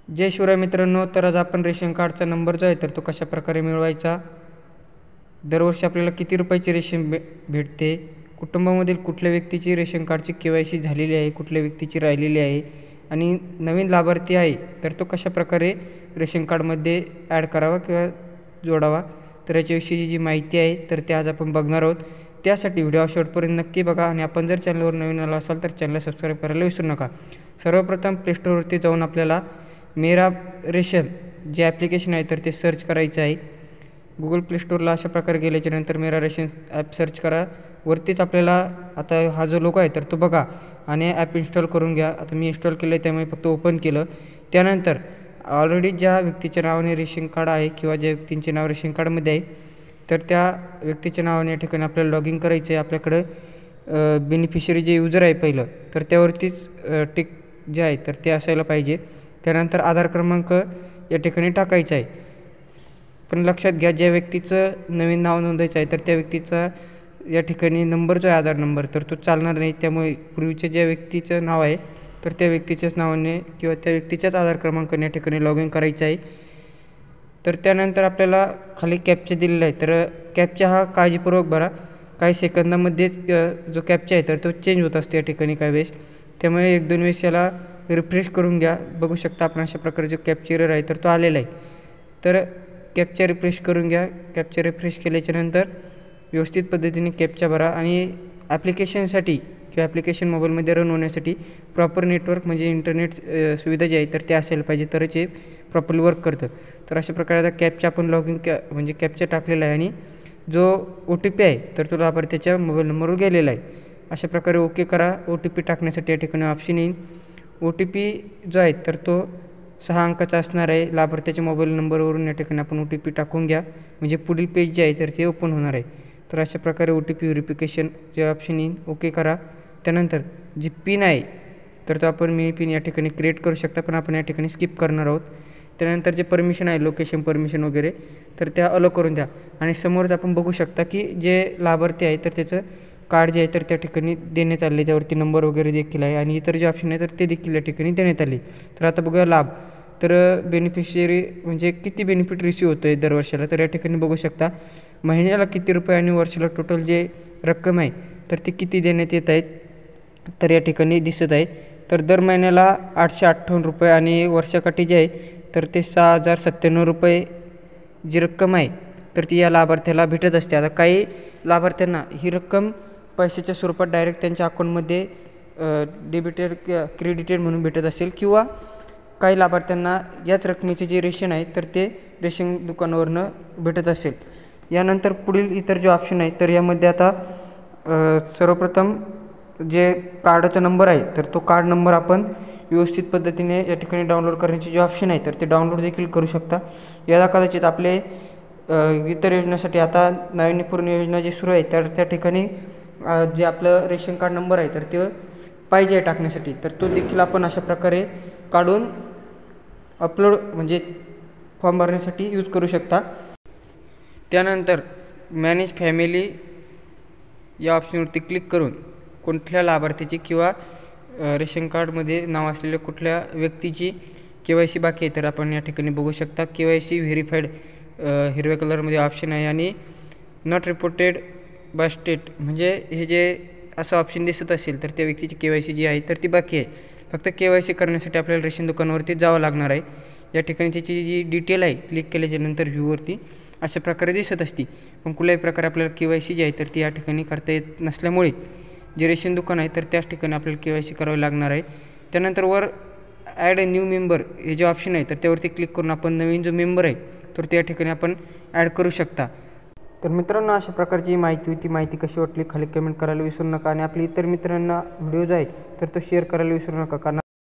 जय शिवराय मित्रांनो, तर आज आपण रेशन कार्डचा नंबर जो आहे तर तो कशाप्रकारे मिळवायचा, दरवर्षी आपल्याला किती रुपयाची रेशन भेटते, कुटुंबामधील कुठल्या व्यक्तीची रेशन कार्डची KYC झालेली आहे, कुठल्या व्यक्तीची राहिलेली आहे आणि नवीन लाभार्थी आहे तर तो कशाप्रकारे रेशन कार्डमध्ये ॲड करावा किंवा जोडावा, तर याच्याविषयी जी माहिती आहे तर ते आज आपण बघणार आहोत। त्यासाठी व्हिडिओ शेवटपर्यंत नक्की बघा आणि आपण जर चॅनलवर नवीन आला असाल तर चॅनलला सबस्क्राईब करायला विसरू नका। सर्वप्रथम प्ले स्टोअरवरती जाऊन आपल्याला मेरा रेशन जे ॲप्लिकेशन आहे तर ते सर्च करायचं आहे। गुगल प्ले स्टोअरला अशा प्रकारे गेल्याच्यानंतर मेरा रेशन ॲप सर्च करा। वरतीच आपल्याला आता हा जो लोगो आहे तर तो बघा आणि ॲप इन्स्टॉल करून घ्या। आता मी इन्स्टॉल केलं आहे त्यामुळे फक्त ओपन केलं। त्यानंतर ऑलरेडी ज्या व्यक्तीच्या नावाने रेशन कार्ड आहे किंवा ज्या व्यक्तींचे नाव रेशन कार्डमध्ये आहे तर त्या व्यक्तीच्या नावाने या ठिकाणी आपल्याला लॉग इन करायचं आहे। आपल्याकडं बेनिफिशरी जे यूजर आहे पहिलं तर त्यावरतीच टिक जे आहे तर ते असायला पाहिजे। त्यानंतर आधार क्रमांक या ठिकाणी टाकायचा आहे। पण लक्षात घ्या, ज्या व्यक्तीचं नवीन नाव नोंदायचं आहे तर त्या व्यक्तीचा या ठिकाणी नंबर जो आहे आधार नंबर तर तो चालणार नाही। त्यामुळे पूर्वीचे ज्या व्यक्तीचं नाव आहे तर त्या व्यक्तीच्याच नावाने किंवा त्या व्यक्तीच्याच आधार क्रमांकाने या ठिकाणी लॉग इन करायचं आहे। तर त्यानंतर आपल्याला खाली कॅप्चा दिलेला आहे तर कॅप्चा हा काळजीपूर्वक भरा। काही सेकंदामध्येच जो कॅप्चा आहे तर तो चेंज होत असतो या ठिकाणी काही वेळेस, त्यामुळे 1-2 वेळेस याला रिफ्रेश करून घ्या। बघू शकता आपण अशा प्रकारे जो कॅप्चा एरर आहे तर तो आलेला आहे। तर कॅप्चा रिफ्रेश करून घ्या। कॅप्चा रिफ्रेश केल्याच्यानंतर व्यवस्थित पद्धतीने कॅप्चा भरा आणि ॲप्लिकेशनसाठी किंवा ॲप्लिकेशन मोबाईलमध्ये रन होण्यासाठी प्रॉपर नेटवर्क म्हणजे इंटरनेट सुविधा जी आहे तर ते असायला पाहिजे तरच हे प्रॉपरली वर्क करतं। तर अशा प्रकारे आता कॅप्चा आपण लॉग इन म्हणजे कॅप्चा टाकलेला आहे आणि जो OTP आहे तर तो लाभार्थ्याच्या मोबाईल नंबरवर गेलेला आहे। अशा प्रकारे ओके करा। OTP टाकण्यासाठी या ठिकाणी ऑप्शन येईल। OTP जो आहे तर तो 6 अंकाचा असणार आहे। लाभार्थ्याच्या मोबाईल नंबरवरून या ठिकाणी आपण OTP टाकून घ्या म्हणजे पुढील पेज जे आहे तर ते ओपन होणार आहे। तर अशा प्रकारे OTP व्हेरिफिकेशन जे ऑप्शन येईल ओके करा। त्यानंतर जी पिन आहे तर तो आपण मिनी पिन या ठिकाणी क्रिएट करू शकता, पण आपण या ठिकाणी स्किप करणार आहोत। त्यानंतर जे परमिशन आहे लोकेशन परमिशन वगैरे तर त्या अलो करून द्या आणि समोरच आपण बघू शकता की जे लाभार्थी आहे तर त्याचं कार्ड जे आहे तर त्या ठिकाणी देण्यात आले, त्यावरती नंबर वगैरे देखील आहे आणि इतर जे ऑप्शन आहे तर ते देखील या ठिकाणी देण्यात आले। तर आता बघूया लाभ, तर बेनिफिशियरी म्हणजे किती बेनिफिट रिसीव होतो आहे दरवर्षाला, तर या ठिकाणी बघू शकता महिन्याला किती रुपये आणि वर्षाला टोटल जे रक्कम आहे तर ती किती देण्यात येत आहेत तर या ठिकाणी दिसत आहे। तर दर महिन्याला 858 रुपये आणि वर्षाकाठी जे आहे तर ते 6097 रुपये जी रक्कम आहे तर ती या लाभार्थ्याला भेटत असते। आता काही लाभार्थ्यांना ही रक्कम पैशाच्या स्वरूपात डायरेक्ट त्यांच्या अकाउंटमध्ये डेबिटेड क्रेडिटेड म्हणून भेटत असेल किंवा काही लाभार्थ्यांना याच रकमेचे जे रेशन आहे तर ते रेशन दुकानावरनं भेटत असेल। यानंतर पुढील इतर जे ऑप्शन आहे तर यामध्ये आता सर्वप्रथम जे कार्डाचा नंबर आहे तर तो कार्ड नंबर आपण व्यवस्थित पद्धतीने या ठिकाणी डाउनलोड करण्याचे जे ऑप्शन आहे तर ते डाउनलोड देखील करू शकता। याला कदाचित आपले इतर योजनेसाठी आता नाविन्यपूर्ण योजना जी सुरू आहे तर त्या ठिकाणी जे आपलं रेशन कार्ड नंबर आहे तर ते पाहिजे टाकण्यासाठी तर तो देखील आपण अशा प्रकारे काढून अपलोड म्हणजे फॉर्म भरण्यासाठी यूज करू शकता। त्यानंतर मॅनेज फॅमिली या ऑप्शनवरती क्लिक करून कुठल्या लाभार्थीची किंवा रेशन कार्डमध्ये नाव असलेल्या कुठल्या व्यक्तीची KYC बाकी आहे तर आपण या ठिकाणी बघू शकता KYC व्हेरीफाईड हिरव्या कलरमध्ये ऑप्शन आहे आणि नॉट रिपोर्टेड बाय स्टेट म्हणजे हे जे असं ऑप्शन दिसत असेल तर त्या व्यक्तीची KYC जी आहे तर ती बाकी आहे। फक्त KYC करण्यासाठी आपल्याला रेशन दुकानावरती जावं लागणार आहे। या ठिकाणी त्याची जी डिटेल आहे क्लिक केल्याच्यानंतर व्ह्यूवरती अशा प्रकारे दिसत असते, पण कुठल्याही प्रकारे आपल्याला KYC जी आहे तर ती या ठिकाणी करता येत नसल्यामुळे जे रेशन दुकान आहे तर त्याच ठिकाणी आपल्याला KYC करावी लागणार आहे। त्यानंतर वर ॲड अ न्यू मेंबर हे जे ऑप्शन आहे तर त्यावरती क्लिक करून आपण नवीन जो मेंबर आहे तर त्या ठिकाणी आपण ॲड करू शकता। तर मित्रांनो, अशा प्रकारची माहिती होती। माहिती कशी वाटली खाली कमेंट करायला विसरू नका आणि आपल्या इतर मित्रांना व्हिडिओज आहे तर तो शेअर करायला विसरू नका, कारण